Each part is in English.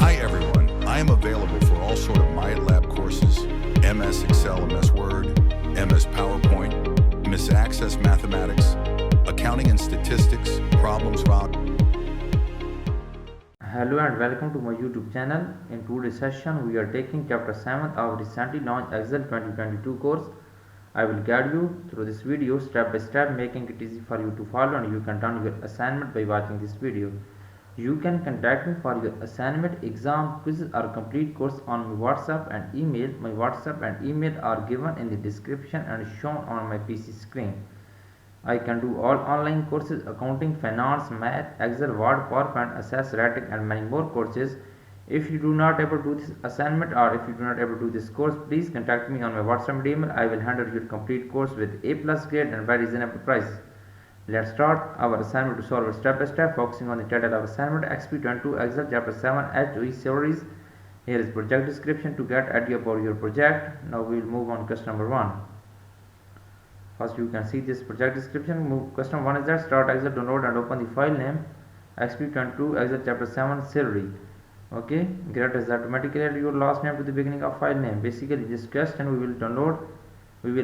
Hi everyone, I am available for all sort of MyLab courses, MS Excel, MS Word, MS PowerPoint, MS Access Mathematics, Accounting and Statistics, Problems Rock. Hello and welcome to my YouTube channel. In today's session, we are taking chapter 7 of recently launched Excel 2022 course. I will guide you through this video step by step, making it easy for you to follow, and you can turn your assignment by watching this video. You can contact me for your assignment, exam, quizzes or complete course on my WhatsApp and email. My WhatsApp and email are given in the description and shown on my PC screen. I can do all online courses: accounting, finance, math, Excel, Word, PowerPoint, Access, Writing and many more courses. If you do not able to do this assignment or if you do not able to do this course, please contact me on my WhatsApp and email. I will handle your complete course with A+ grade and very reasonable price. Let's start our assignment to solve it step by step, focusing on the title of assignment XP22 Excel Chapter 7 HOE Salaries. Here is project description to get idea about your project. Now we will move on question number 1. First you can see this project description. Question 1 is that start Excel, download and open the file name XP22 Excel Chapter 7 Salary. Okay, get as automatically add your last name to the beginning of file name. Basically this question we will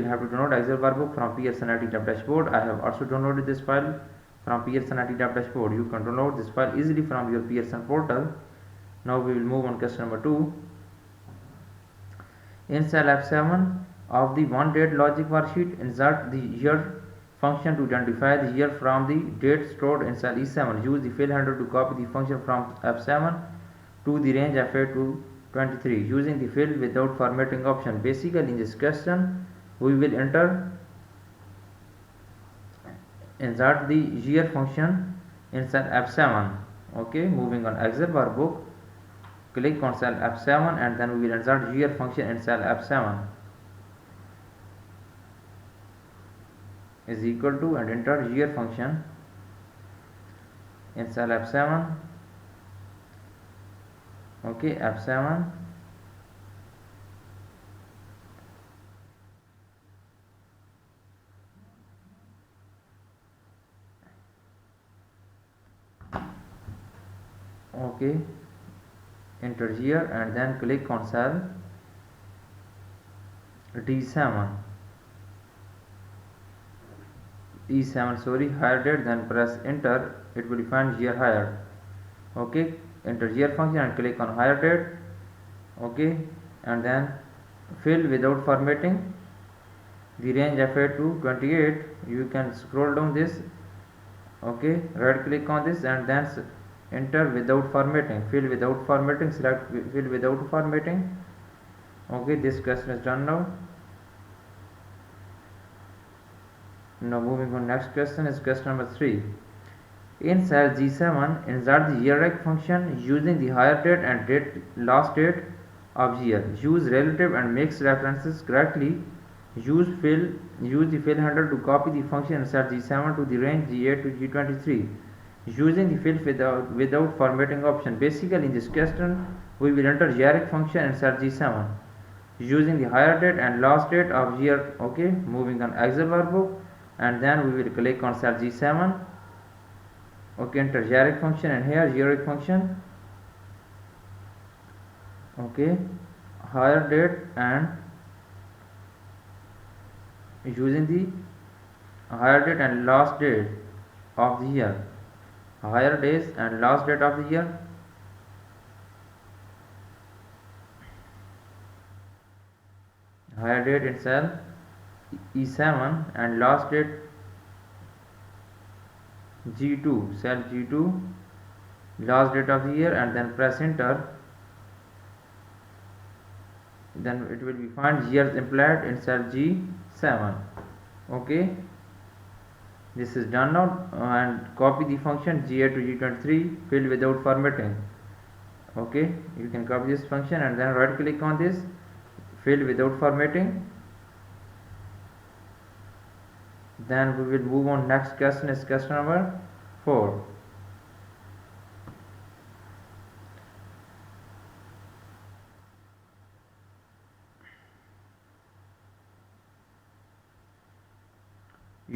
have to download Excel workbook from Pearson IT dashboard. I have also downloaded this file from Pearson IT dashboard. You can download this file easily from your Pearson portal. Now we will move on question number 2. In cell F7 of the one date logic worksheet, insert the year function to identify the year from the date stored in cell E7. Use the fill handle to copy the function from F7 to the range F8 to 23 using the fill without formatting option. Basically in this question we will insert the year function in cell F7. Okay, moving on Excel workbook, click on cell F7 and then we will insert year function in cell F7 is equal to and enter year function in cell F7. Okay, F7 okay, enter here and then click on cell D7 E7 sorry higher date, then press enter. It will find year higher. Okay, enter year function and click on higher date. Okay, and then fill without formatting the range F8 to 28. You can scroll down this. Okay, right click on this and then enter without formatting, fill without formatting, select fill without formatting. Okay, this question is done now. Now moving on, next question is question number 3. In cell G7, insert the year rect function using the higher date and last date of year. Use relative and mixed references correctly. Use the fill handle to copy the function in cell G7 to the range G8 to G23 using the fill without formatting option. Basically in this question we will enter year rect function in cell G7 using the higher date and last date of year. Okay, moving on Excel workbook and then we will click on cell G7. Okay, enter year rect function and here year rect function. Okay, higher date and using the higher date and last date of the year, higher days and last date of the year. Higher date in cell E7 and last date G2, cell G2, last date of the year, and then press enter. Then it will be find years implied in cell G7. Okay, this is done now and copy the function G8 to G23 fill without formatting. Okay, you can copy this function and then right click on this fill without formatting. Then we will move on. Next question is question number 4.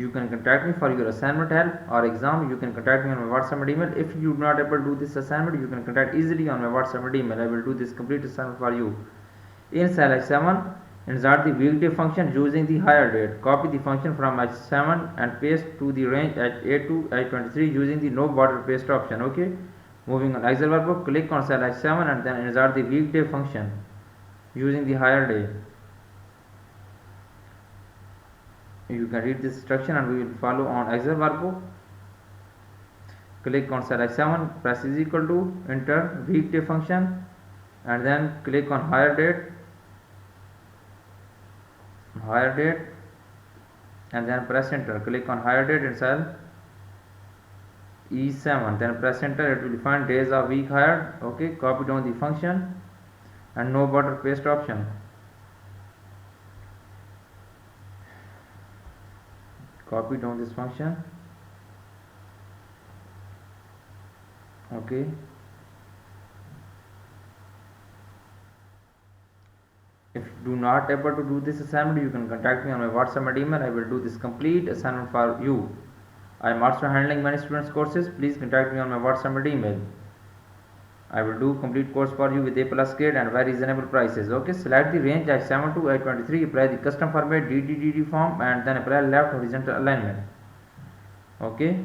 You can contact me for your assignment help or exam. You can contact me on my WhatsApp and email. If you do not able to do this assignment, you can contact easily on my WhatsApp and email. I will do this complete assignment for you. In cell H7, insert the weekday function using the hire date. Copy the function from H7 and paste to the range H8 to H23 using the no border paste option. Okay. Moving on Excel workbook, click on cell H7 and then insert the weekday function using the hire day. You can read this instruction and we will follow on Excel workbook. Click on cell H7, press is equal to, enter weekday function and then click on hire date and then press enter. Click on hire date in cell E7, then press enter. It will find days of week hired. Okay, copy down the function and no border paste option. Copy down this function. Okay, if you do not able to do this assignment, you can contact me on my WhatsApp and email. I will do this complete assignment for you. I am also handling many students courses. Please contact me on my WhatsApp and email. I will do complete course for you with A+ grade and very reasonable prices. Okay, select the range H7 to H23, apply the custom format DDDD form and then apply left horizontal alignment. Okay,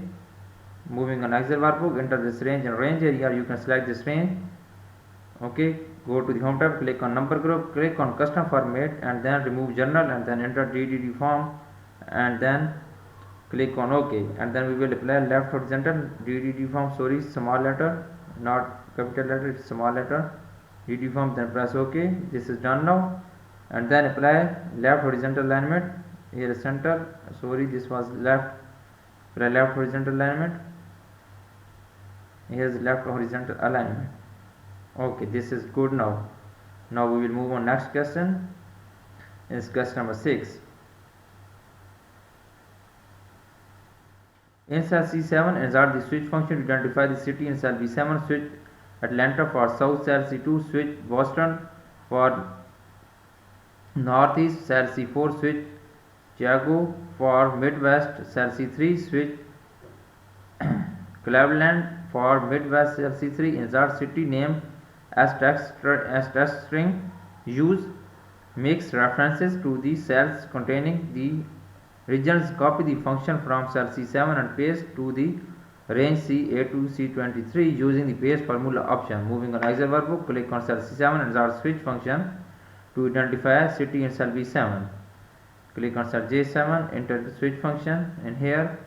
moving on Excel workbook, enter this range and range area. You can select this range. Okay, go to the home tab, click on number group, click on custom format and then remove journal and then enter DDD form and then click on OK and then we will apply left horizontal DDD form, sorry, small letter, not capital letter, it's small letter DD form, then press OK. This is done now and then apply left horizontal alignment. Here is center, sorry, this was left. Apply left horizontal alignment. Here is left horizontal alignment. Okay, this is good now. Now we will move on next question. Is question number 6. In cell C7, insert the switch function to identify the city. In cell B7, switch Atlanta for south. Cell C2, switch Boston for northeast. Cell C4, switch Chicago for midwest. Cell C3, switch Cleveland for midwest. Cell C3, insert city name as text string. Use mix references to the cells containing the regions. Copy the function from cell C7 and paste to the range C8 to C23 using the paste formula option. Moving on Excel workbook, click on cell C7 and insert switch function to identify city in cell B7. Click on cell J7, enter the switch function in here,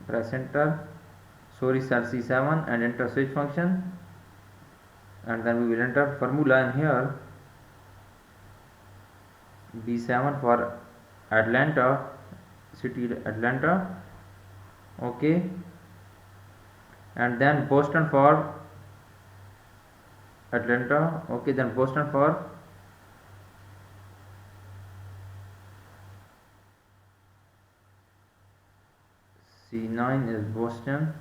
press enter, sorry, cell C7 and enter switch function and then we will enter formula in here B7 for Atlanta, city Atlanta. Okay, and then Boston for Atlanta. Okay, then Boston for C9 is Boston,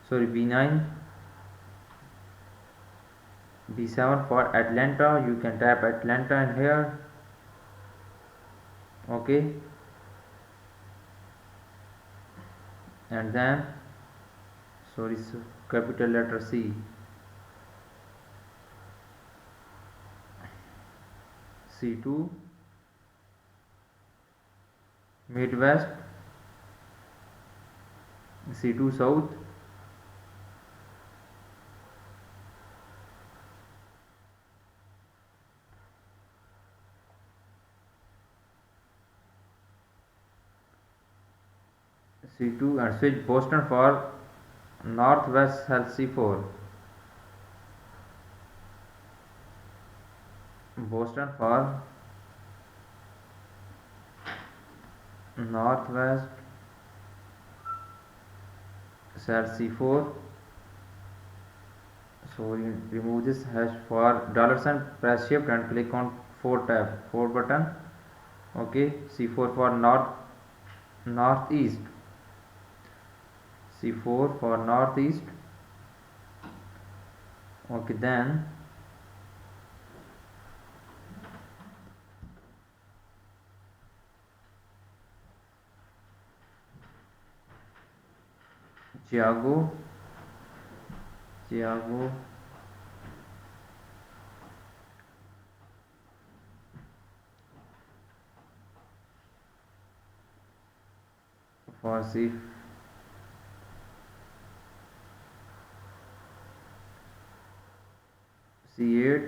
sorry, B9. B7 for Atlanta, you can type Atlanta in here. Okay, and then sorry, capital letter C, C2 Midwest, C2 South, C2 and switch Boston for northwest cell C4. Boston for northwest cell C4. So you remove this hash for $, press shift and click on 4 button. Okay, C4 for northeast, C4 for northeast. Okay, then Thiago for C8.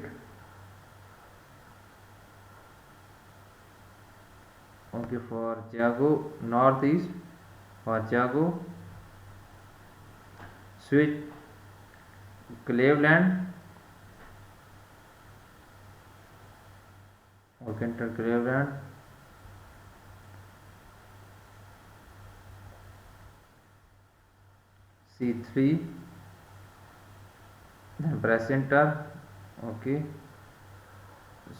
Okay, for Thiago northeast. For Thiago switch Cleveland. Okay, enter Cleveland. C3, then press enter. Okay,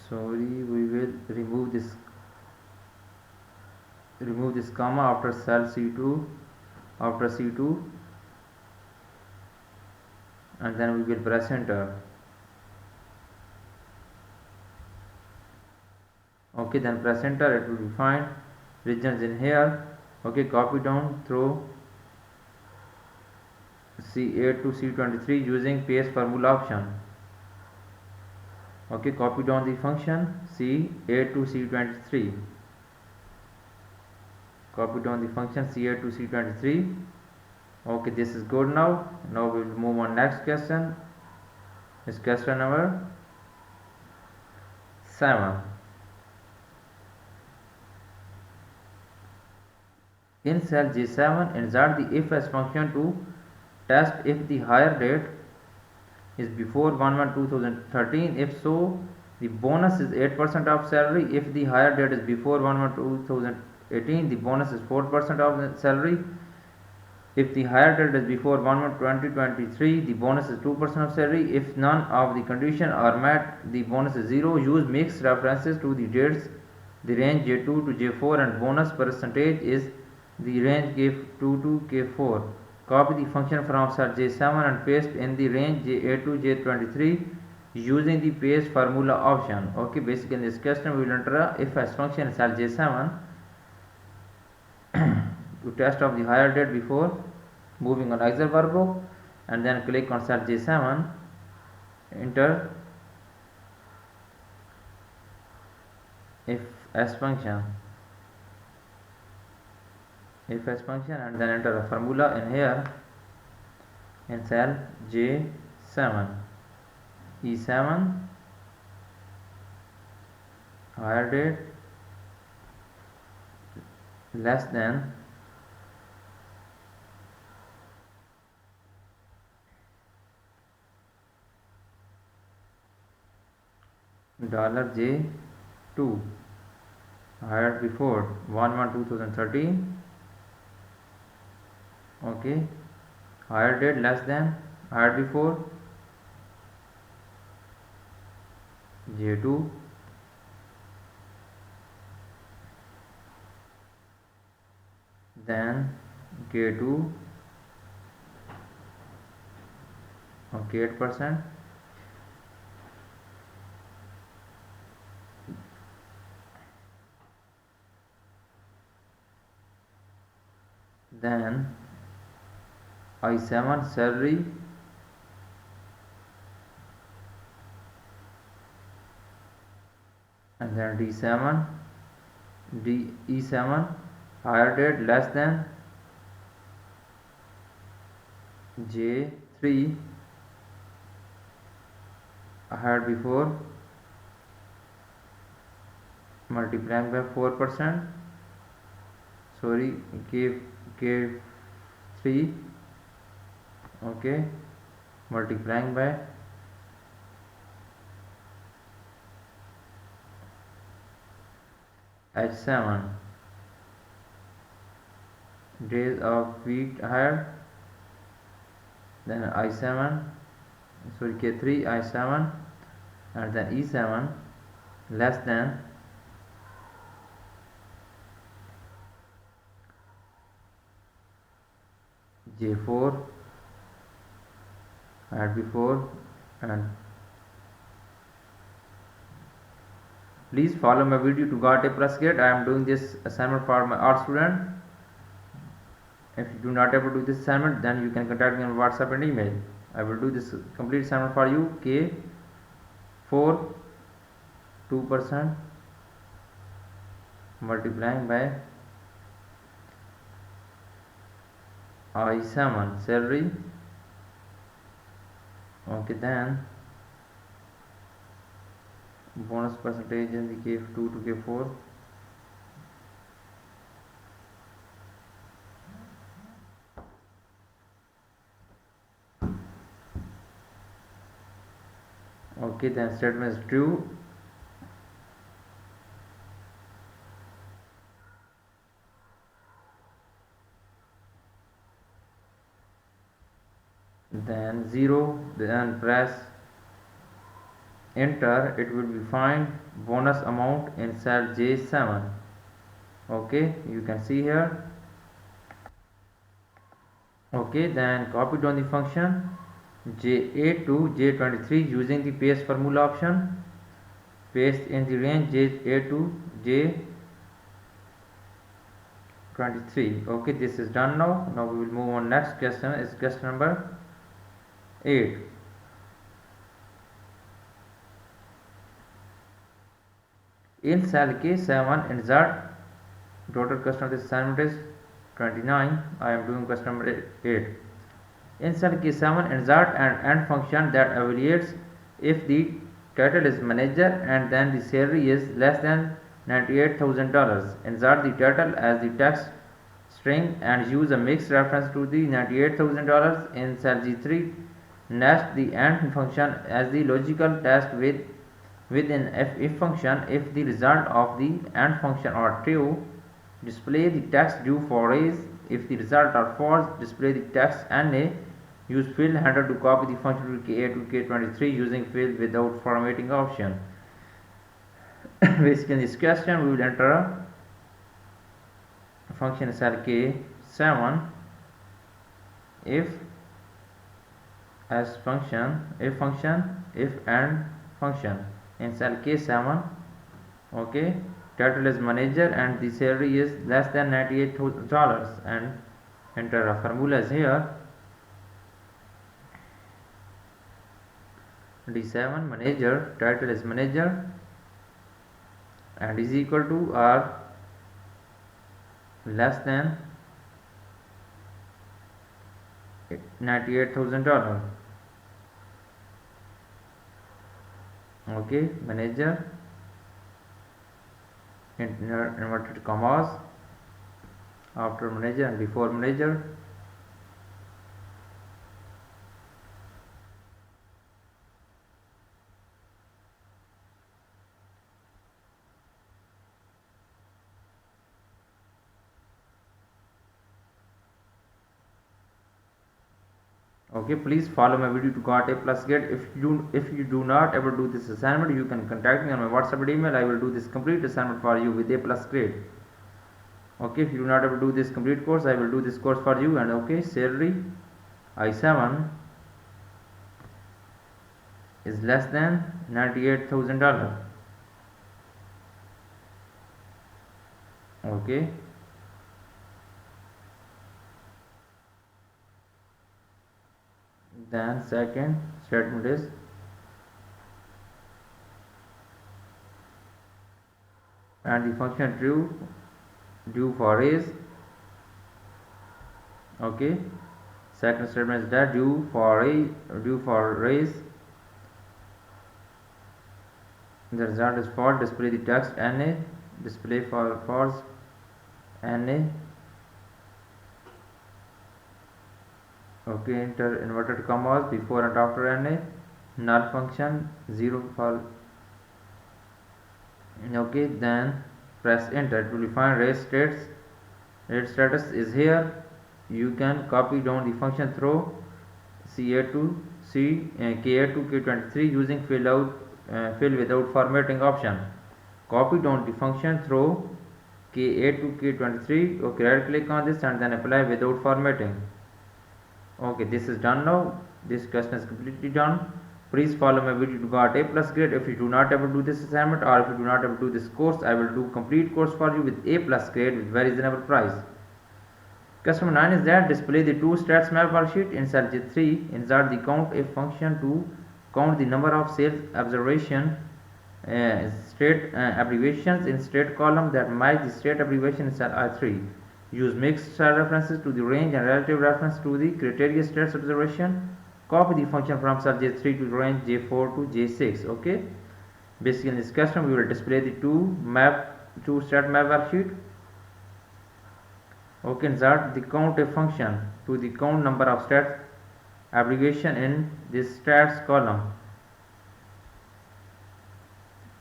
sorry, we will remove this comma after cell C2, after C2, and then we will press enter. Okay, then press enter, it will be fine. Regions in here. Okay, copy down through C8 to C23 using paste formula option. Okay, copy down the function C8 to C23. Copy down the function C8 to C23. Okay, this is good now. Now we will move on next question. It's question number 7. In cell J7, insert the if-else function to test if the hire date is before 1/1/2013. If so, the bonus is 8% of salary. If the hire date is before 1/1/2018, the bonus is 4% of the salary. If the hire date is before 1/1/2023, the bonus is 2% of salary. If none of the conditions are met, the bonus is 0. Use mixed references to the dates, the range J2 to J4, and bonus percentage is the range K2 to K4. Copy the function from cell J7 and paste in the range J8 to J23 using the paste formula option. Okay, basically in this question we will enter a if-else function in cell J7 to test of the hire date before moving on Excel workbook, and then click on cell J7, enter if-else function, and then enter a formula in here in cell J7. E7 hire date less than $J2 hired before 1/1/2013. Okay, hire date less than hired before J2, then K2, okay, 8%, then I7 salary, and then E7 hire date less than J3 hired before multiplying by 4%, sorry, K3, okay, multiplying by H7 days of week hired, then I7, sorry, K3 I7, and then E7 less than J4 hired before. And please follow my video to get a plus grade. I am doing this assignment for my art student. If you do not able to do this assignment, then you can contact me on WhatsApp and email. I will do this complete assignment for you. K 4 2% multiplying by I7 salary. Okay, then bonus percentage in the K2 to K4. Okay, then statement is true. Then 0, then press enter. It will be find bonus amount in cell J7. Okay, you can see here. Okay, then copy down the function J8 to J23 using the paste formula option. Paste in the range J8 to J23. Okay, this is done now. Now we will move on next question. Is question number 8. In cell K7 insert total cost of this assignment is 29. I am doing question number 8. In cell K7 insert an AND function that evaluates if the title is manager and then the salary is less than $98,000. Insert the title as the text string and use a mixed reference to the $98,000 in cell G3. Nest the AND function as the logical test within if function. If the result of the AND function are true, display the text due for raise. If the result are false, display the text NA. Use field handler to copy the function to K8 to K23 using field without formatting option. Basically in this question we will enter a function cell K7 if as function, if and function in cell K7. Okay, title is manager and the salary is less than $98,000 and enter a formula is here. D7 manager, title is manager and is equal to or less than $98,000. Okay, manager inverted commas after manager and before manager. Okay, please follow my video to got a plus grade. If you do not ever do this assignment, you can contact me on my WhatsApp and email. I will do this complete assignment for you with a plus grade. Okay, if you do not ever do this complete course, I will do this course for you. And okay, salary I7 is less than $98,000. Okay, then second statement is and the function true due for raise. Okay, second statement is that due for raise. The result is false. Display the text NA. Display for false NA. Okay, enter inverted commas before and after NA. Null function 0 for. Okay, then press enter. It will find rate status is here. You can copy down the function through K8 to K23 using fill without formatting option. Copy down the function through K8 to K23. Okay, right click on this and then apply without formatting. Okay, this is done now. This question is completely done. Please follow my video to got a plus grade. If you do not ever do this assignment or if you do not ever do this course, I will do complete course for you with a plus grade with very reasonable price. Customer 9 is that display the two stats map worksheet in cell J3. Insert the count a function to count the number of sales observation state abbreviations in state column that match the state abbreviation in cell I3. Use mixed cell references to the range and relative reference to the criteria states observation. Copy the function from cell J3 to range J4 to J6. Okay. Basically, in this custom, we will display the two stat map worksheet. Okay, insert the count a function to the count number of stats abbreviation in this stats column.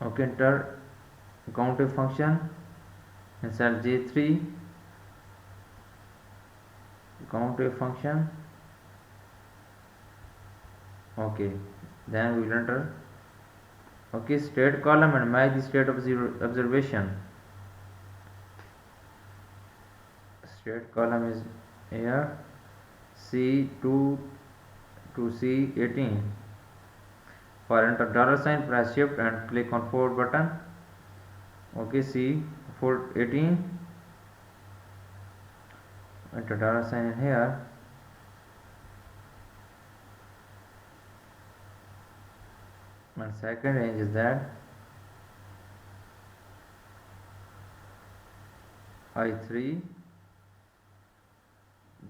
Okay, enter count a function in cell J3, count a function. Okay, then we will enter okay state column and match the state of observation. State column is here C2 to C18. For enter dollar sign, press shift and click on forward button. Okay, C418. Enter dollar sign in here. And second range is that I3.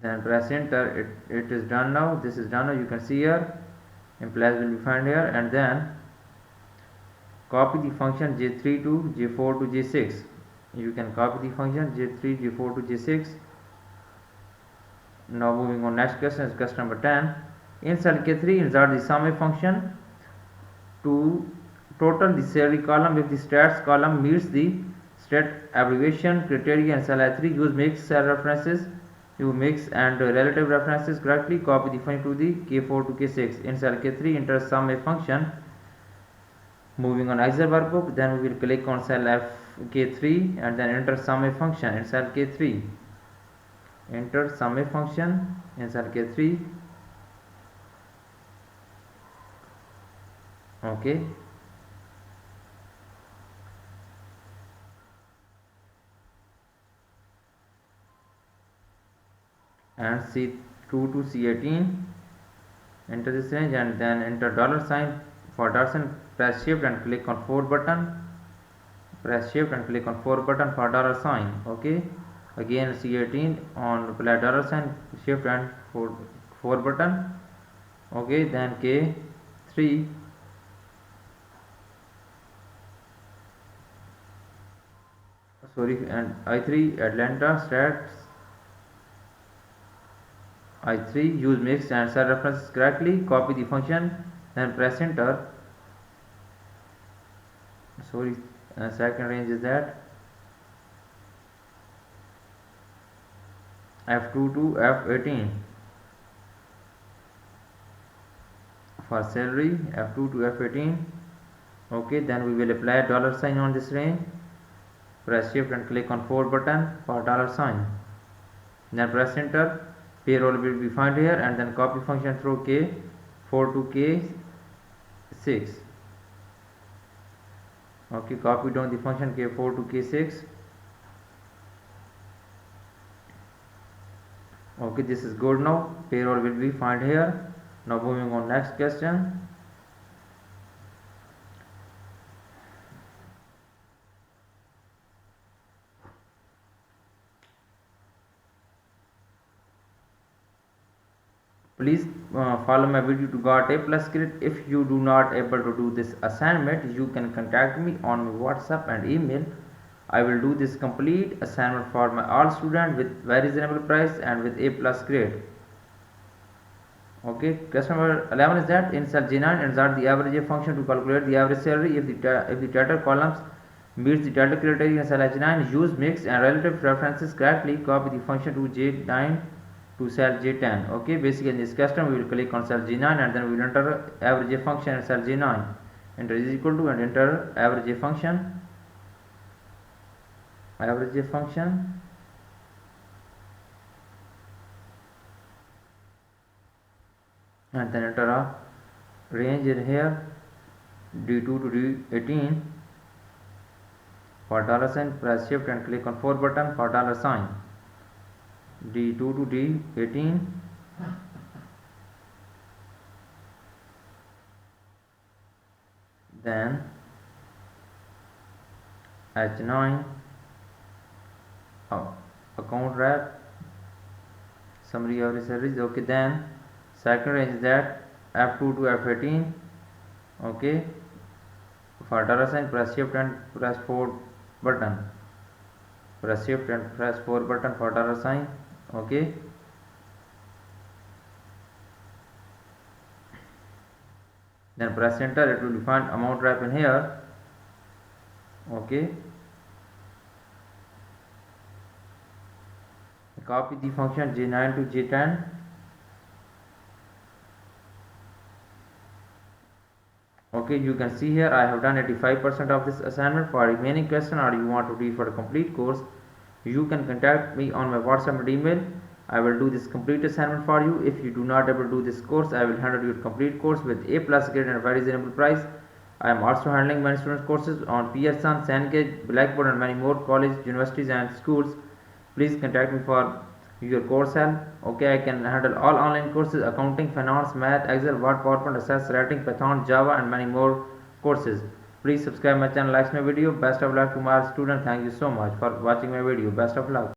Then press enter. It is done now. This is done now. You can see here. Employees will be found here, and then copy the function J3 to J4 to J6. You can copy the function J3 J4 to J6. Now moving on, next question is question number 10. In cell K3, insert the sum function to total the salary column if the stats column meets the stat abbreviation criteria. In cell I3, use mixed cell references. You mix and relative references correctly. Copy the function to the K4 to K6. In cell K3, enter sum function. Moving on Excel workbook, then we will click on cell K3 and then enter sum function in cell K3. Enter sum function in cell K3. Okay. And C2 to C18. Enter this range and then enter dollar sign. For dollar sign, press shift and click on forward button. Press shift and click on forward button for dollar sign. Okay. Again C18 on apply dollar sign, shift and forward button. Okay. Then K3. Sorry, and I3 Atlanta stats. I3 use mix and cell references correctly. Copy the function, then press enter. Sorry, second range is that F2 to F18. For salary, F2 to F18. Okay, then we will apply dollar sign on this range. Press shift and click on forward button for dollar sign. Then press enter. Payroll will be found here and then copy function through K4 to K6. Okay, copy down the function K4 to K6. Okay, this is good now. Payroll will be found here. Now moving on next question. Please follow my video to get A+ grade. If you do not able to do this assignment, you can contact me on my WhatsApp and email. I will do this complete assignment for my all students with very reasonable price and with A+ grade. Okay, question number 11 is that in cell J9 insert the average function to calculate the average salary if the data columns meets the data criteria in cell H9. Use mixed and relative references correctly. Copy the function to J9 to cell J10. Okay, basically in this custom we will click on cell J9 and then we will enter average function in cell J9. Enter is equal to and enter average function. Average function. And then enter a range in here D2 to D18. For dollar sign, press shift and click on forward button for dollar sign. D2 to D18, then H9, account wrap, summary of salaries. Okay, then second range is that F2 to F18. Okay, for data sign, press shift and press 4 button. Press shift and press 4 button for data sign. Okay, then press enter. It will find amount wrap in here. Okay, copy the function J9 to J10. Okay, you can see here I have done 85% of this assignment. For remaining question or you want to read for a complete course, you can contact me on my WhatsApp and email. I will do this complete assignment for you. If you do not able to do this course, I will handle your complete course with A plus grade and a very reasonable price. I am also handling many student courses on Pearson, Cengage, Blackboard and many more colleges, universities and schools. Please contact me for your course help. Okay, I can handle all online courses: accounting, finance, math, Excel, Word, PowerPoint, access, writing, Python, Java and many more courses. Please subscribe my channel, like my video. Best of luck to my student. Thank you so much for watching my video. Best of luck.